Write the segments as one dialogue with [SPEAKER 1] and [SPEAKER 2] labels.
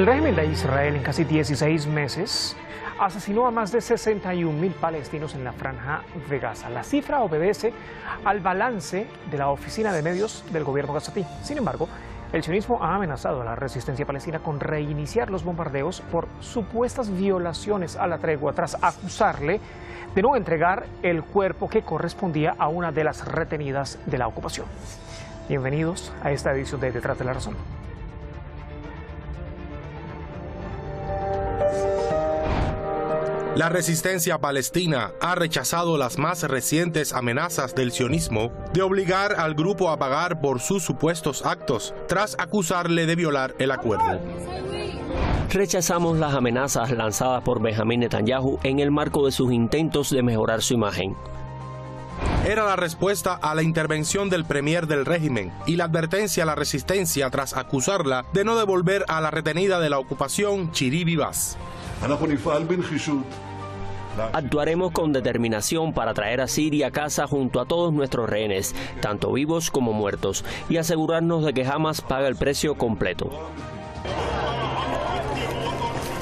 [SPEAKER 1] El régimen de Israel en casi 16 meses asesinó a más de 61.000 palestinos en la franja de Gaza. La cifra obedece al balance de la oficina de medios del gobierno gazatí. Sin embargo, el sionismo ha amenazado a la resistencia palestina con reiniciar los bombardeos por supuestas violaciones a la tregua tras acusarle de no entregar el cuerpo que correspondía a una de las retenidas de la ocupación. Bienvenidos a esta edición de Detrás de la Razón.
[SPEAKER 2] La resistencia palestina ha rechazado las más recientes amenazas del sionismo de obligar al grupo a pagar por sus supuestos actos, tras acusarle de violar el acuerdo.
[SPEAKER 3] Rechazamos las amenazas lanzadas por Benjamín Netanyahu en el marco de sus intentos de mejorar su imagen.
[SPEAKER 2] Era la respuesta a la intervención del premier del régimen y la advertencia a la resistencia tras acusarla de no devolver a la retenida de la ocupación Chiri Vivas.
[SPEAKER 3] Actuaremos con determinación para traer a Siria a casa junto a todos nuestros rehenes, tanto vivos como muertos, y asegurarnos de que jamás pague el precio completo.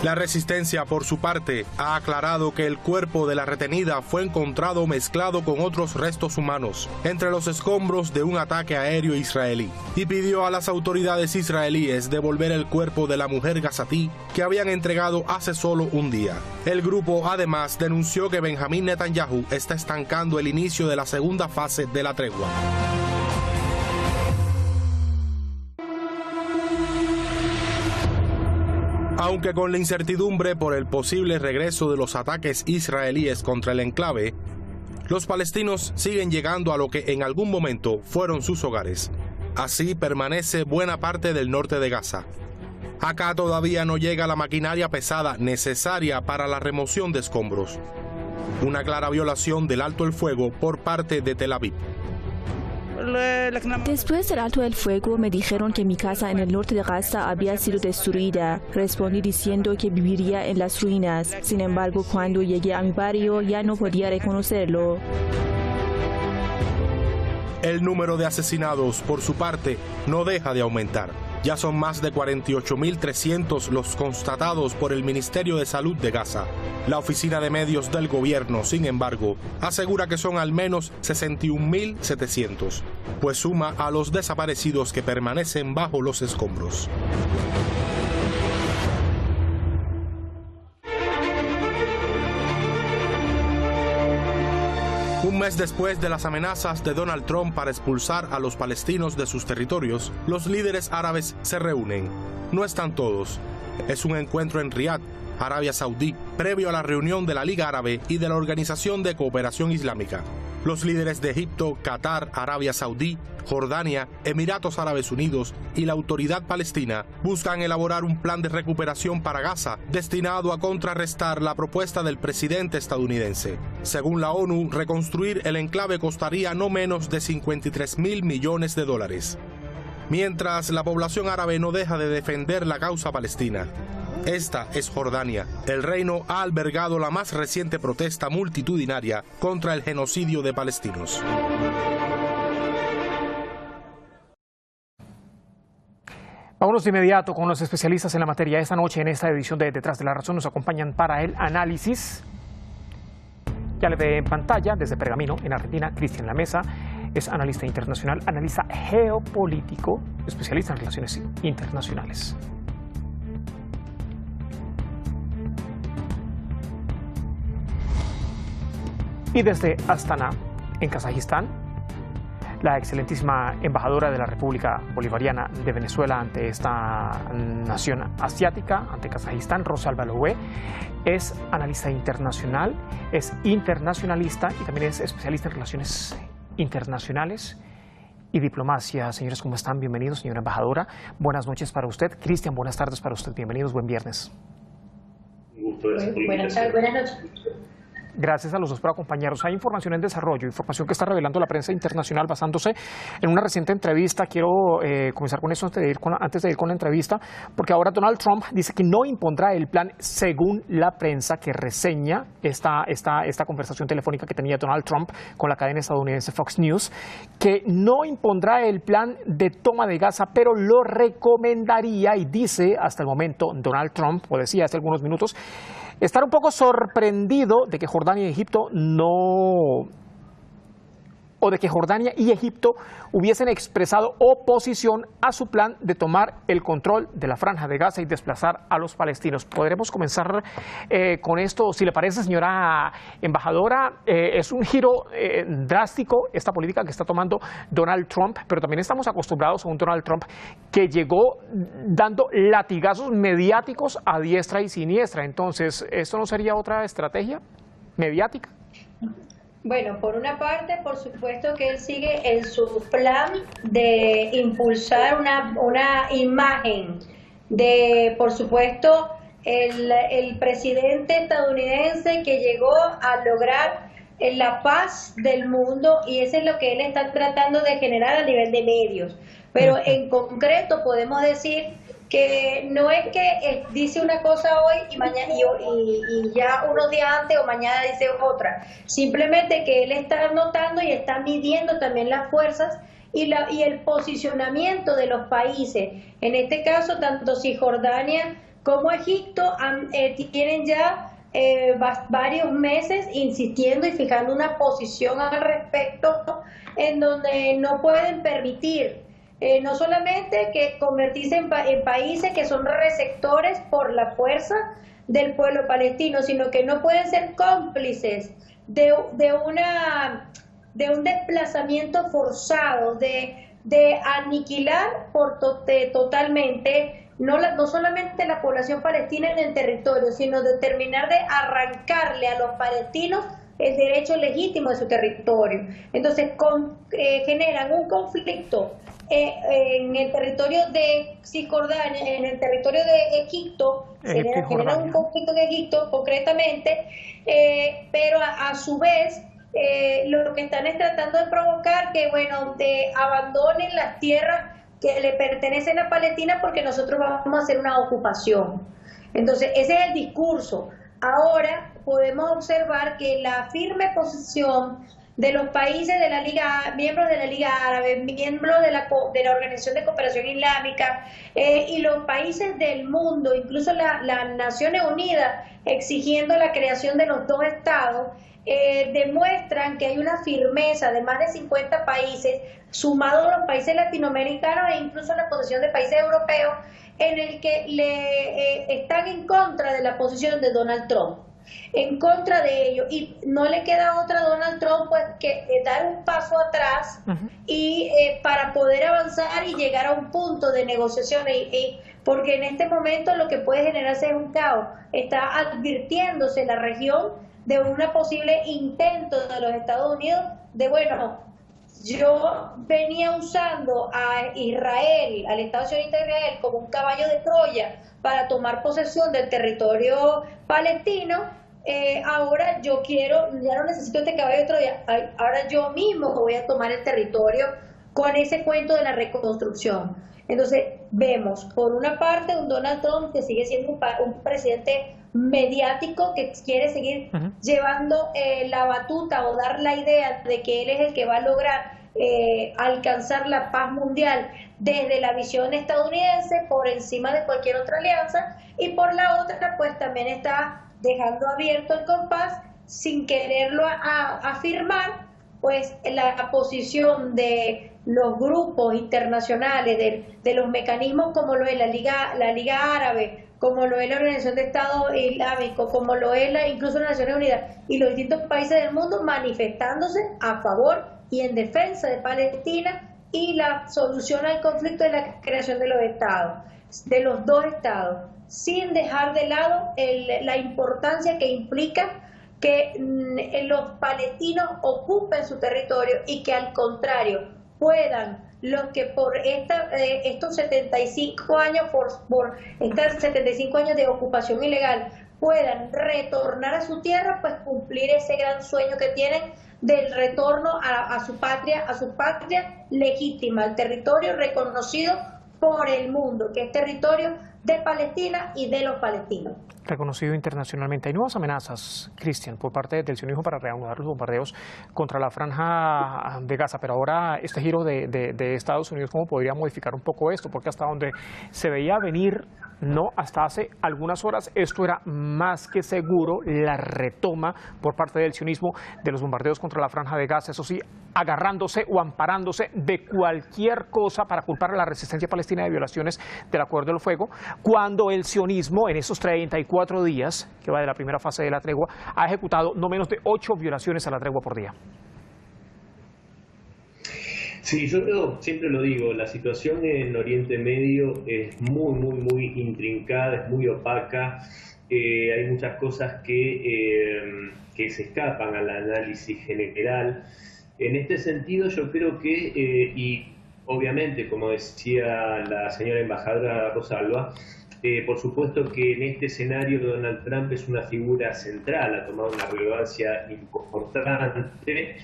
[SPEAKER 2] La resistencia, por su parte, ha aclarado que el cuerpo de la retenida fue encontrado mezclado con otros restos humanos entre los escombros de un ataque aéreo israelí y pidió a las autoridades israelíes devolver el cuerpo de la mujer gazatí que habían entregado hace solo un día. El grupo además denunció que Benjamín Netanyahu está estancando el inicio de la segunda fase de la tregua. Aunque con la incertidumbre por el posible regreso de los ataques israelíes contra el enclave, los palestinos siguen llegando a lo que en algún momento fueron sus hogares. Así permanece buena parte del norte de Gaza. Acá todavía no llega la maquinaria pesada necesaria para la remoción de escombros. Una clara violación del alto el fuego por parte de Tel Aviv.
[SPEAKER 4] Después del alto el fuego me dijeron que mi casa en el norte de Gaza había sido destruida. Respondí diciendo que viviría en las ruinas. Sin embargo, cuando llegué a mi barrio ya no podía reconocerlo.
[SPEAKER 2] El número de asesinados, por su parte, no deja de aumentar. Ya son más de 48.300 los constatados por el Ministerio de Salud de Gaza. La oficina de medios del gobierno, sin embargo, asegura que son al menos 61.700, pues suma a los desaparecidos que permanecen bajo los escombros. Un mes después de las amenazas de Donald Trump para expulsar a los palestinos de sus territorios, los líderes árabes se reúnen. No están todos. Es un encuentro en Riad, Arabia Saudí, previo a la reunión de la Liga Árabe y de la Organización de Cooperación Islámica. Los líderes de Egipto, Qatar, Arabia Saudí, Jordania, Emiratos Árabes Unidos y la Autoridad Palestina buscan elaborar un plan de recuperación para Gaza destinado a contrarrestar la propuesta del presidente estadounidense. Según la ONU, reconstruir el enclave costaría no menos de 53.000 millones de dólares. Mientras la población árabe no deja de defender la causa palestina. Esta es Jordania. El reino ha albergado la más reciente protesta multitudinaria contra el genocidio de palestinos.
[SPEAKER 1] Vámonos de inmediato con los especialistas en la materia. Esta noche en esta edición de Detrás de la Razón nos acompañan para el análisis. Ya le ve en pantalla desde Pergamino, en Argentina, Cristian Lamesa. Es analista internacional, analista geopolítico, especialista en relaciones internacionales. Y desde Astana, en Kazajistán, la excelentísima embajadora de la República Bolivariana de Venezuela ante esta nación asiática, ante Kazajistán, Rosalba Loé, es analista internacional, es internacionalista y también es especialista en relaciones internacionales y diplomacia. Señores, ¿cómo están? Bienvenidos, señora embajadora. Buenas noches para usted. Cristian, buenas tardes para usted. Bienvenidos, buen viernes.
[SPEAKER 5] Un gusto de esa invitación.
[SPEAKER 6] Buenas noches.
[SPEAKER 1] Gracias a los dos por acompañarnos. Hay información en desarrollo, información que está revelando la prensa internacional basándose en una reciente entrevista. Quiero comenzar con eso antes de ir con la entrevista, porque ahora Donald Trump dice que no impondrá el plan según la prensa que reseña esta conversación telefónica que tenía Donald Trump con la cadena estadounidense Fox News, que no impondrá el plan de toma de Gaza, pero lo recomendaría, y dice hasta el momento Donald Trump, o decía hace algunos minutos, estar un poco sorprendido de que Jordania y Egipto hubiesen expresado oposición a su plan de tomar el control de la Franja de Gaza y desplazar a los palestinos. Podremos comenzar con esto, si le parece, señora embajadora. Es un giro drástico esta política que está tomando Donald Trump, pero también estamos acostumbrados a un Donald Trump que llegó dando latigazos mediáticos a diestra y siniestra. Entonces, ¿esto no sería otra estrategia mediática?
[SPEAKER 5] Bueno, por una parte, por supuesto que él sigue en su plan de impulsar una imagen de, por supuesto, el presidente estadounidense que llegó a lograr la paz del mundo, y eso es lo que él está tratando de generar a nivel de medios. Pero en concreto podemos decir que no es que dice una cosa hoy y mañana y ya unos días antes o mañana dice otra, simplemente que él está notando y está midiendo también las fuerzas y el posicionamiento de los países. En este caso, tanto Cisjordania como Egipto tienen ya varios meses insistiendo y fijando una posición al respecto, en donde no pueden permitir no solamente que convertirse en países que son receptores por la fuerza del pueblo palestino, sino que no pueden ser cómplices de un desplazamiento forzado, de aniquilar totalmente no solamente la población palestina en el territorio, sino de terminar de arrancarle a los palestinos el derecho legítimo de su territorio. Entonces generan un conflicto en el territorio de Cisjordania, en el territorio de Egipto, generan un conflicto en Egipto concretamente, pero a su vez lo que están es tratando de provocar que, abandonen las tierras que le pertenecen a Palestina porque nosotros vamos a hacer una ocupación. Entonces, ese es el discurso. Ahora podemos observar que la firme posición de los países de la Liga, miembros de la Liga Árabe, miembros de la Organización de Cooperación Islámica y los países del mundo, incluso las Naciones Unidas, exigiendo la creación de los dos estados, demuestran que hay una firmeza de más de 50 países, sumados a los países latinoamericanos e incluso la posición de países europeos, en el que están en contra de la posición de Donald Trump, en contra de ello, y no le queda otra a Donald Trump pues que dar un paso atrás y para poder avanzar y llegar a un punto de negociación, porque en este momento lo que puede generarse es un caos. Está advirtiéndose la región de un posible intento de los Estados Unidos de, yo venía usando a Israel, al Estado sionista de Israel, como un caballo de Troya para tomar posesión del territorio palestino. Ahora yo ya no necesito este caballo de Troya, ahora yo mismo voy a tomar el territorio con ese cuento de la reconstrucción. Entonces vemos, por una parte, un Donald Trump que sigue siendo un presidente mediático que quiere seguir llevando la batuta o dar la idea de que él es el que va a lograr alcanzar la paz mundial desde la visión estadounidense por encima de cualquier otra alianza, y por la otra pues también está dejando abierto el compás sin quererlo afirmar pues la posición de los grupos internacionales, de los mecanismos como lo es la Liga Árabe, como lo es la Organización de Estados Islámicos, como lo es incluso las Naciones Unidas y los distintos países del mundo manifestándose a favor y en defensa de Palestina y la solución al conflicto de la creación de los estados, de los dos estados, sin dejar de lado la importancia que implica que los palestinos ocupen su territorio y que al contrario puedan los que por estos 75 años por estos 75 años de ocupación ilegal puedan retornar a su tierra, pues cumplir ese gran sueño que tienen del retorno a su patria legítima, al territorio reconocido por el mundo, que es territorio de Palestina y de los palestinos.
[SPEAKER 1] Reconocido internacionalmente. Hay nuevas amenazas, Cristian, por parte del sionismo para reanudar los bombardeos contra la franja de Gaza, pero ahora este giro de Estados Unidos, ¿cómo podría modificar un poco esto? Porque hasta donde se veía venir, no, hasta hace algunas horas, esto era más que seguro la retoma por parte del sionismo de los bombardeos contra la franja de Gaza, eso sí, agarrándose o amparándose de cualquier cosa para culpar a la resistencia palestina de violaciones del acuerdo del fuego, cuando el sionismo en esos 34 días, que va de la primera fase de la tregua, ha ejecutado no menos de 8 violaciones a la tregua por día.
[SPEAKER 6] Sí, yo creo, siempre lo digo, la situación en Oriente Medio es muy intrincada, es muy opaca, hay muchas cosas que se escapan al análisis general. En este sentido yo creo que, y obviamente, como decía la señora embajadora Rosalba, por supuesto que en este escenario Donald Trump es una figura central, ha tomado una relevancia importante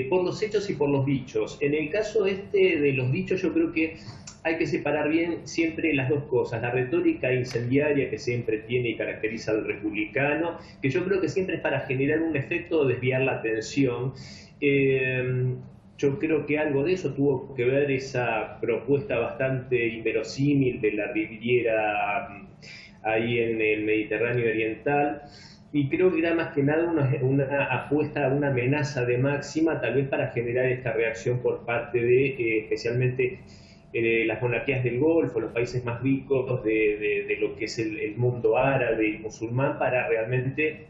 [SPEAKER 6] por los hechos y por los dichos. En el caso de los dichos, yo creo que hay que separar bien siempre las dos cosas, la retórica incendiaria que siempre tiene y caracteriza al republicano, que yo creo que siempre es para generar un efecto o desviar la atención. Yo creo que algo de eso tuvo que ver esa propuesta bastante inverosímil de la Riviera ahí en el Mediterráneo Oriental, y creo que era más que nada una apuesta, una amenaza de máxima, tal vez para generar esta reacción por parte de especialmente las monarquías del Golfo, los países más ricos de lo que es el mundo árabe y musulmán, para realmente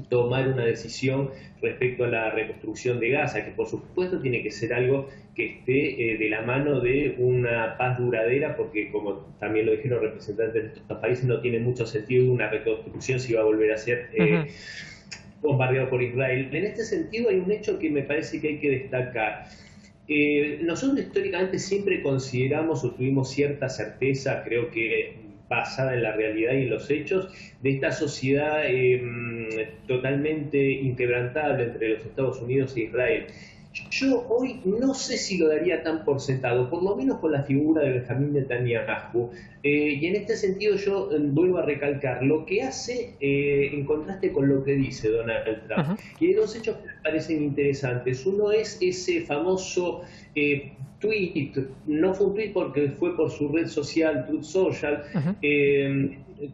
[SPEAKER 6] tomar una decisión respecto a la reconstrucción de Gaza, que por supuesto tiene que ser algo que esté de la mano de una paz duradera, porque como también lo dijeron representantes de estos países, no tiene mucho sentido una reconstrucción si va a volver a ser bombardeado por Israel. En este sentido hay un hecho que me parece que hay que destacar. Nosotros históricamente siempre consideramos o tuvimos cierta certeza, creo que basada en la realidad y en los hechos, de esta sociedad totalmente inquebrantable entre los Estados Unidos e Israel. Yo hoy no sé si lo daría tan por sentado, por lo menos con la figura de Benjamín Netanyahu. Y en este sentido yo vuelvo a recalcar lo que hace en contraste con lo que dice Donald Trump. Y hay dos hechos que me parecen interesantes. Uno es ese famoso tweet, no fue un tweet porque fue por su red social, Truth Social,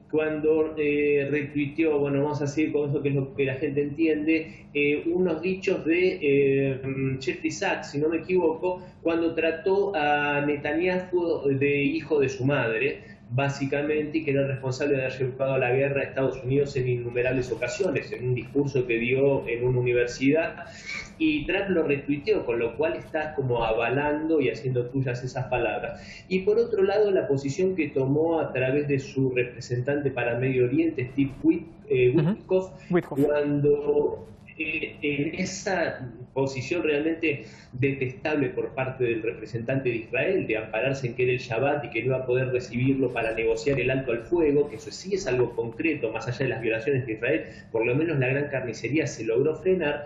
[SPEAKER 6] cuando retuiteó, bueno, vamos a seguir con eso que es lo que la gente entiende, unos dichos de Jeffrey Sachs, si no me equivoco, cuando trató a Netanyahu de hijo de su madre, básicamente, y que era el responsable de haber llevado a la guerra a Estados Unidos en innumerables ocasiones, en un discurso que dio en una universidad, y Trump lo retuiteó, con lo cual está como avalando y haciendo tuyas esas palabras. Y por otro lado, la posición que tomó a través de su representante para Medio Oriente, Steve Witkoff, cuando en esa posición realmente detestable por parte del representante de Israel, de ampararse en que era el Shabbat y que no iba a poder recibirlo para negociar el alto al fuego, que eso sí es algo concreto, más allá de las violaciones de Israel, por lo menos la gran carnicería se logró frenar,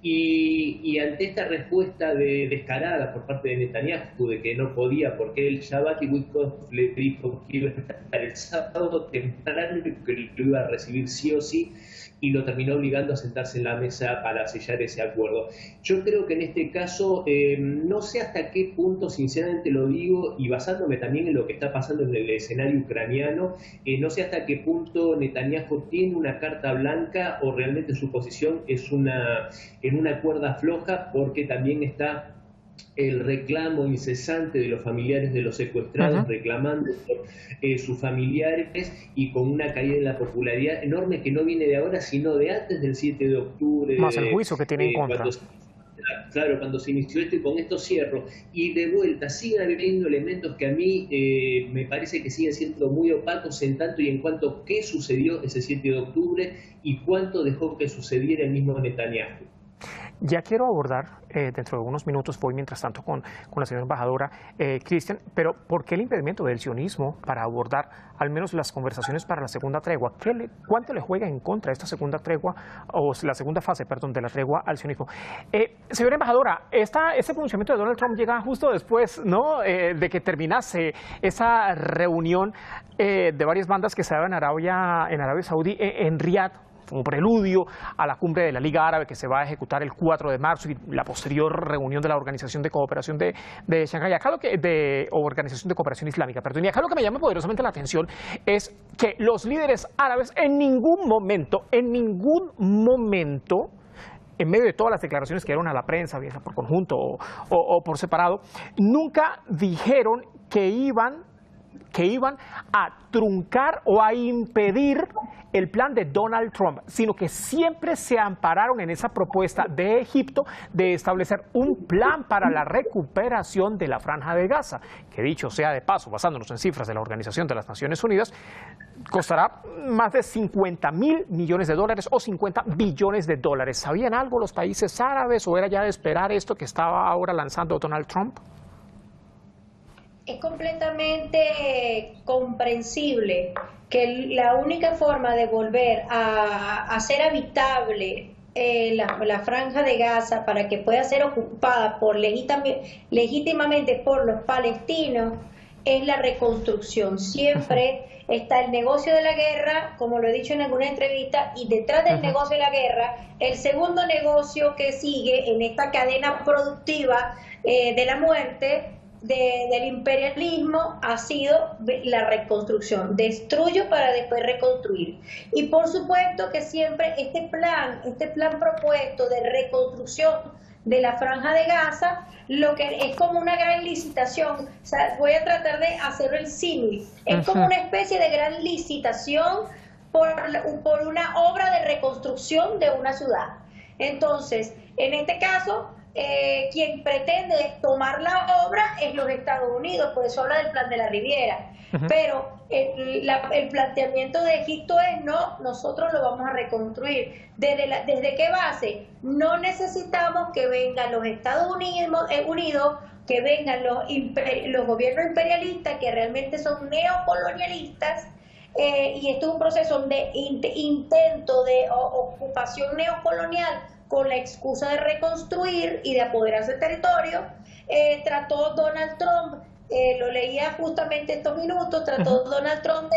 [SPEAKER 6] y ante esta respuesta descarada por parte de Netanyahu de que no podía porque el Shabbat, y Witkoff le dijo que iba a estar el sábado temprano y que lo iba a recibir sí o sí, y lo terminó obligando a sentarse en la mesa para sellar ese acuerdo. Yo creo que en este caso, no sé hasta qué punto, sinceramente lo digo, y basándome también en lo que está pasando en el escenario ucraniano, no sé hasta qué punto Netanyahu tiene una carta blanca o realmente su posición es en una cuerda floja, porque también está el reclamo incesante de los familiares de los secuestrados, reclamando por sus familiares, y con una caída en la popularidad enorme que no viene de ahora, sino de antes del 7 de octubre.
[SPEAKER 1] Más el juicio que tiene en contra.
[SPEAKER 6] Cuando se inició esto, y con esto cierro. Y de vuelta, siguen habiendo elementos que a mí me parece que siguen siendo muy opacos en tanto y en cuanto qué sucedió ese 7 de octubre y cuánto dejó que sucediera el mismo Netanyahu.
[SPEAKER 1] Ya quiero abordar, dentro de unos minutos, voy mientras tanto con la señora embajadora Cristian, pero ¿por qué el impedimento del sionismo para abordar al menos las conversaciones para la segunda tregua? ¿Cuánto le juega en contra esta segunda tregua, o la segunda fase, perdón, de la tregua al sionismo? Señora embajadora, este pronunciamiento de Donald Trump llega justo después, ¿no?, de que terminase esa reunión de varias bandas que se daban en Arabia Saudí, en Riad, como preludio a la cumbre de la Liga Árabe que se va a ejecutar el 4 de marzo y la posterior reunión de la Organización de Cooperación de Shanghái, o Organización de Cooperación Islámica, perdón. Y acá lo que me llama poderosamente la atención es que los líderes árabes en ningún momento, en medio de todas las declaraciones que dieron a la prensa, bien sea por conjunto o por separado, nunca dijeron que iban a truncar o a impedir el plan de Donald Trump, sino que siempre se ampararon en esa propuesta de Egipto de establecer un plan para la recuperación de la Franja de Gaza, que, dicho sea de paso, basándonos en cifras de la Organización de las Naciones Unidas, costará más de 50.000 millones de dólares o 50 billones de dólares. ¿Sabían algo los países árabes o era ya de esperar esto que estaba ahora lanzando Donald Trump?
[SPEAKER 5] Es completamente comprensible que la única forma de volver a hacer habitable la Franja de Gaza para que pueda ser ocupada legítimamente por los palestinos es la reconstrucción. Siempre está el negocio de la guerra, como lo he dicho en alguna entrevista, y detrás del negocio de la guerra, el segundo negocio que sigue en esta cadena productiva de la muerte del imperialismo ha sido la reconstrucción. Destruyo para después reconstruir. Y por supuesto que siempre este plan propuesto de reconstrucción de la Franja de Gaza, lo que es como una gran licitación. O sea, voy a tratar de hacer el símil. Es como una especie de gran licitación por una obra de reconstrucción de una ciudad. Entonces, en este caso, quien pretende tomar la obra es los Estados Unidos, por eso habla del plan de la Riviera. Pero el planteamiento de Egipto es: no, nosotros lo vamos a reconstruir. ¿Desde qué base? No necesitamos que vengan los Estados Unidos, que vengan los gobiernos imperialistas, que realmente son neocolonialistas, y esto es un proceso de intento de ocupación neocolonial con la excusa de reconstruir y de apoderarse del territorio. Trató Donald Trump, lo leía justamente estos minutos, trató Donald Trump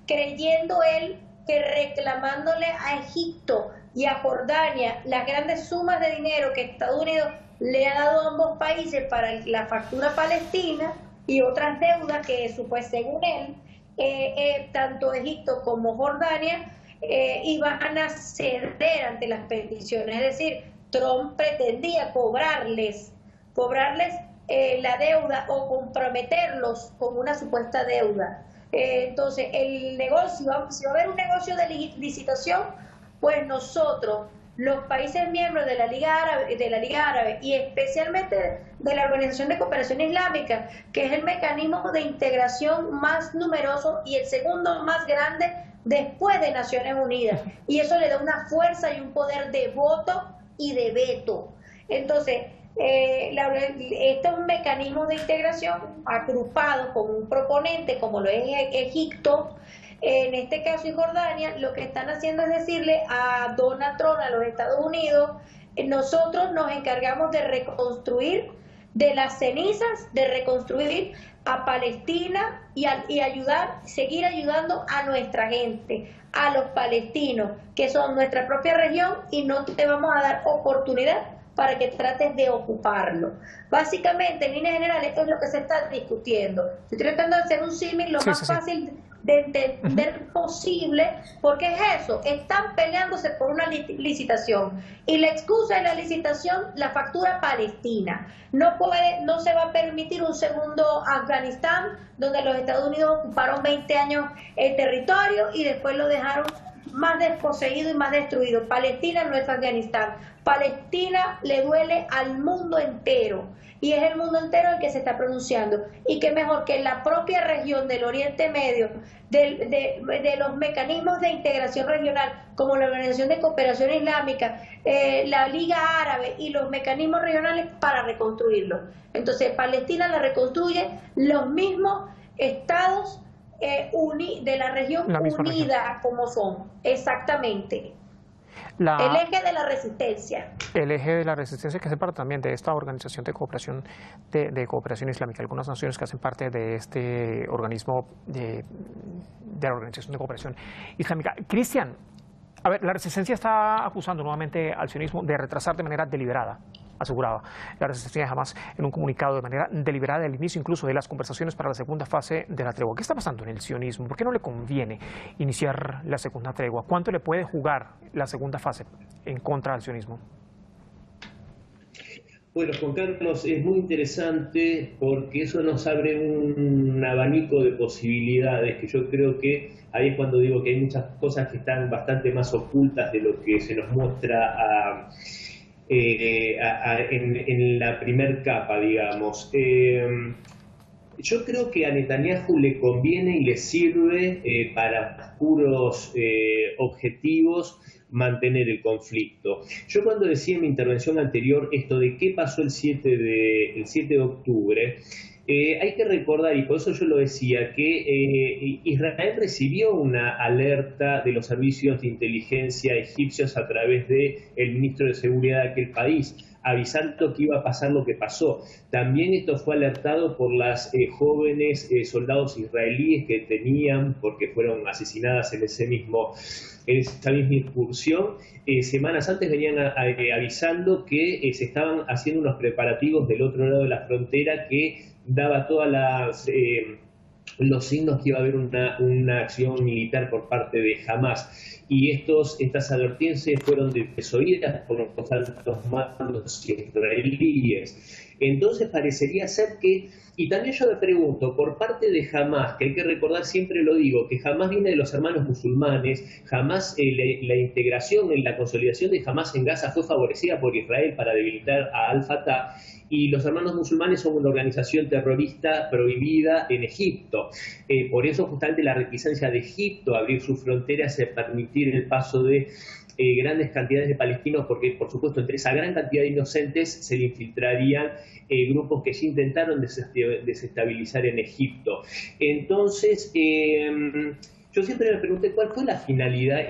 [SPEAKER 5] creyendo él que reclamándole a Egipto y a Jordania las grandes sumas de dinero que Estados Unidos le ha dado a ambos países para la factura palestina y otras deudas que según él, tanto Egipto como Jordania iban a ceder ante las peticiones. Es decir, Trump pretendía cobrarles la deuda o comprometerlos con una supuesta deuda. Entonces, el negocio, si va a haber un negocio de licitación, pues nosotros, los países miembros de la Liga Árabe y especialmente de la Organización de Cooperación Islámica, que es el mecanismo de integración más numeroso y el segundo más grande después de Naciones Unidas, y eso le da una fuerza y un poder de voto y de veto. Entonces, este es un mecanismo de integración agrupado con un proponente como lo es Egipto, en este caso y Jordania. Lo que están haciendo es decirle a Donald Trump, a los Estados Unidos: nosotros nos encargamos de reconstruir de las cenizas, de reconstruir a Palestina y seguir ayudando a nuestra gente, a los palestinos, que son nuestra propia región, y no te vamos a dar oportunidad para que trates de ocuparlo. Básicamente, en líneas generales, es lo que se está discutiendo. Estoy tratando de hacer un símil lo más fácil de entender posible, porque es eso: están peleándose por una licitación, y la excusa de la licitación, la factura palestina. No se va a permitir un segundo Afganistán, donde los Estados Unidos ocuparon 20 años el territorio y después lo dejaron más desposeído y más destruido. Palestina no es Afganistán. Palestina le duele al mundo entero. Y es el mundo entero el que se está pronunciando. Y qué mejor que en la propia región del Oriente Medio, de los mecanismos de integración regional, como la Organización de Cooperación Islámica, la Liga Árabe y los mecanismos regionales para reconstruirlo. Entonces, Palestina la reconstruye los mismos estados de la región unida como son. Exactamente. El eje de la resistencia.
[SPEAKER 1] El eje de la resistencia que hace parte también de esta organización de cooperación islámica. Algunas naciones que hacen parte de este organismo de la Organización de Cooperación Islámica. Cristian, a ver, la resistencia está acusando nuevamente al sionismo de retrasar de manera deliberada, aseguraba la resistencia de Hamás en un comunicado, de manera deliberada el inicio incluso de las conversaciones para la segunda fase de la tregua. ¿Qué está pasando en el sionismo? ¿Por qué no le conviene iniciar la segunda tregua? ¿Cuánto le puede jugar la segunda fase en contra del sionismo?
[SPEAKER 6] Bueno, Juan Carlos, es muy interesante porque eso nos abre un abanico de posibilidades que yo creo que ahí es cuando digo que hay muchas cosas que están bastante más ocultas de lo que se nos muestra en la primer capa, digamos. Yo creo que a Netanyahu le conviene y le sirve para puros objetivos mantener el conflicto. Yo cuando decía en mi intervención anterior esto de qué pasó el 7 de octubre, hay que recordar, y por eso yo lo decía, que Israel recibió una alerta de los servicios de inteligencia egipcios a través del ministro de Seguridad de aquel país, avisando que iba a pasar lo que pasó. También esto fue alertado por las jóvenes soldados israelíes que tenían, porque fueron asesinadas en esa misma incursión. Semanas antes venían avisando que se estaban haciendo unos preparativos del otro lado de la frontera que daba todas los signos que iba a haber una acción militar por parte de Hamás. Y estas advertencias fueron desoídas por los altos mandos israelíes. Entonces parecería ser que, y también yo me pregunto, por parte de Hamás, que hay que recordar, siempre lo digo, que Hamás viene de los hermanos musulmanes, Hamás, la integración y la consolidación de Hamás en Gaza fue favorecida por Israel para debilitar a Al-Fatah, y los hermanos musulmanes son una organización terrorista prohibida en Egipto. Por eso justamente la reticencia de Egipto a abrir sus fronteras y permitir el paso de grandes cantidades de palestinos, porque por supuesto entre esa gran cantidad de inocentes se le infiltrarían grupos que ya intentaron desestabilizar en Egipto. Entonces, yo siempre me pregunté cuál fue la finalidad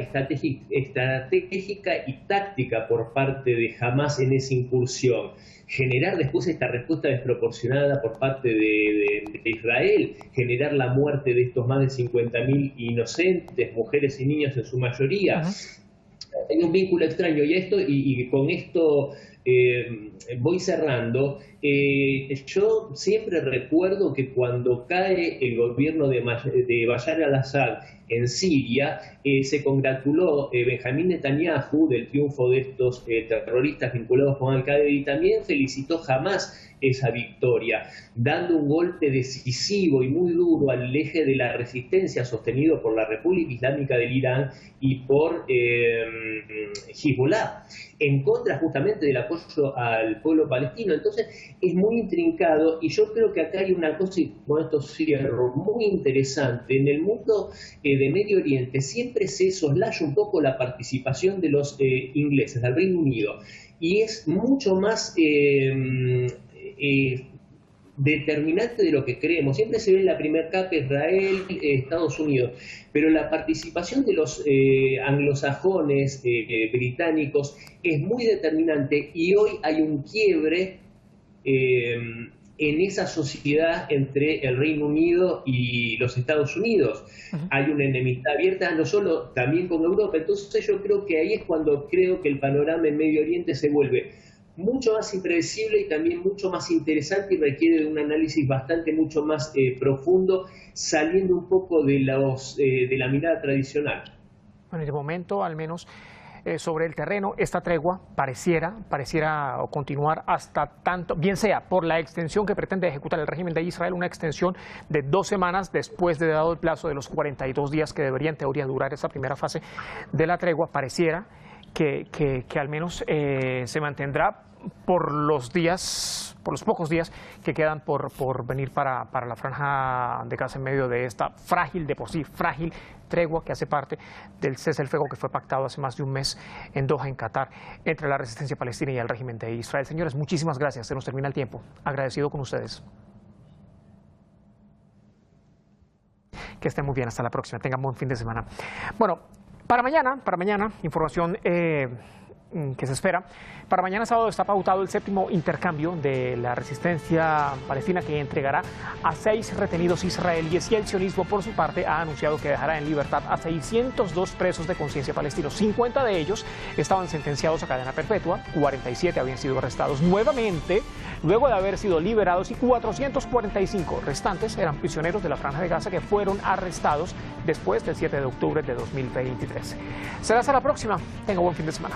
[SPEAKER 6] estratégica y táctica por parte de Hamás en esa incursión. Generar después esta respuesta desproporcionada por parte de Israel, generar la muerte de estos más de 50.000 inocentes, mujeres y niños en su mayoría. Hay un vínculo extraño y con esto voy cerrando. Yo siempre recuerdo que cuando cae el gobierno de Bashar al-Assad en Siria, se congratuló Benjamín Netanyahu del triunfo de estos terroristas vinculados con Al-Qaeda y también felicitó jamás esa victoria, dando un golpe decisivo y muy duro al eje de la resistencia sostenido por la República Islámica del Irán y por Hezbollah, en contra justamente del apoyo al pueblo palestino. Entonces es muy intrincado y yo creo que acá hay una cosa, y con esto cierro, muy interesante. En el mundo de Medio Oriente siempre se soslaya un poco la participación de los ingleses, del Reino Unido, y es mucho más determinante de lo que creemos. Siempre se ve en la primera capa Israel, Estados Unidos, pero la participación de los anglosajones, británicos, es muy determinante y hoy hay un quiebre en esa sociedad entre el Reino Unido y los Estados Unidos. Hay una enemistad abierta, no solo también con Europa. Entonces yo creo que ahí es cuando creo que el panorama en Medio Oriente se vuelve mucho más impredecible y también mucho más interesante y requiere de un análisis mucho más profundo, saliendo un poco de la mirada tradicional.
[SPEAKER 1] Bueno, y de momento al menos sobre el terreno. Esta tregua pareciera continuar hasta tanto, bien sea por la extensión que pretende ejecutar el régimen de Israel, una extensión de 2 semanas después de dado el plazo de los 42 días que debería en teoría durar esa primera fase de la tregua. Pareciera que al menos se mantendrá por los pocos días que quedan por venir para la franja de Gaza en medio de esta frágil, de por sí frágil tregua que hace parte del cese del fuego que fue pactado hace más de un mes en Doha, en Qatar, entre la resistencia palestina y el régimen de Israel. Señores, muchísimas gracias. Se nos termina el tiempo. Agradecido con ustedes. Que estén muy bien. Hasta la próxima. Tengan buen fin de semana. Bueno, para mañana, información que se espera. Para mañana sábado está pautado el 7º intercambio de la resistencia palestina, que entregará a 6 retenidos israelíes, y el sionismo por su parte ha anunciado que dejará en libertad a 602 presos de conciencia palestinos. 50 de ellos estaban sentenciados a cadena perpetua, 47 habían sido arrestados nuevamente luego de haber sido liberados y 445 restantes eran prisioneros de la Franja de Gaza que fueron arrestados después del 7 de octubre de 2023. Será hasta la próxima. Tenga buen fin de semana.